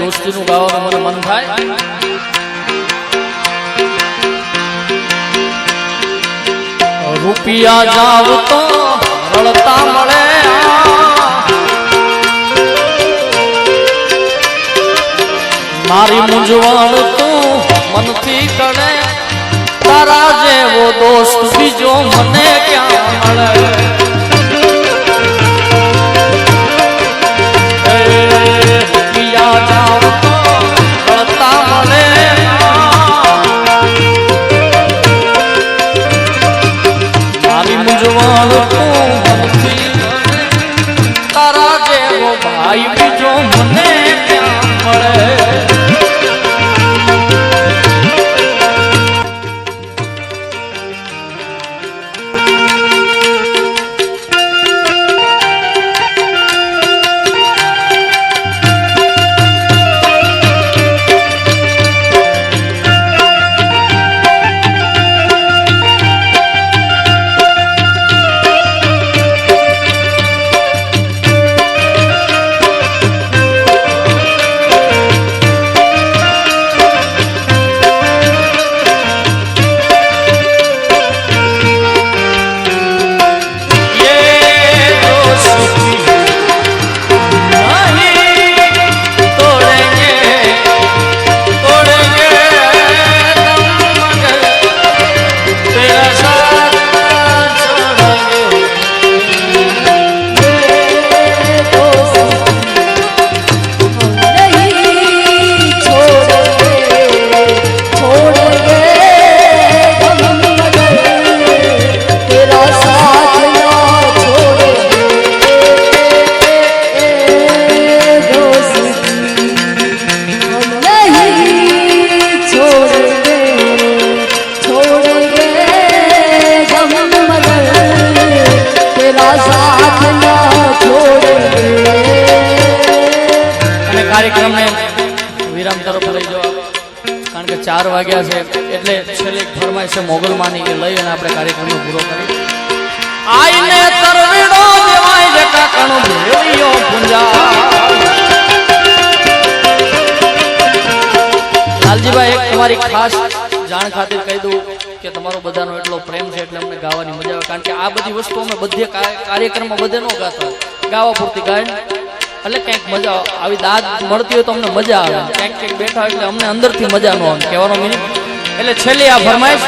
દોસ્તીનું ગાવાનું મને મન થાય. રૂપિયા જાવ તો રડતા મળે, મારી મૂંઝવણ તું મનથી કરે, તારા જેવો દોસ્ત બીજો મને ક્યાં મળે. રૂપિયા જાવ તો રડતા મળે, મારી મૂંઝવણ તું મનથી કરે, તારા જેવો ભાઈ બીજો મને ક્યાં મળે. કાર્યક્રમને વિરામ તરફ લઈ જવા, કારણ કે 4 વાગ્યા છે એટલે છેલ્લી ફરમાઈશ છે મોગલમાની એ લઈ અને આપણે કાર્યક્રમનો પૂરો કરી. આઈને તરવીડો દેવાય જે કાકણો ભેળિયો પૂંજા. લાલજીભાઈ, એક તમારી ખાસ જાણ ખાतिर કહી દઉં કે તમારો બધાનો એટલો પ્રેમ છે એટલે અમને ગાવાની મજા આવે, કારણ કે આ બધી વસ્તુ અમે બધે કાર્યક્રમમાં બધે ન ગાતા, ગાવા પૂરતી ગાય એટલે કંઈક મજા આવી દાદ મળતી હોય તો અમને મજા આવે, કંઈક બેઠા એટલે અમને અંદરથી મજા ન આવે કહેવાનો મીનિંગ. એટલે છેલ્લી આ ફરમાઈશ,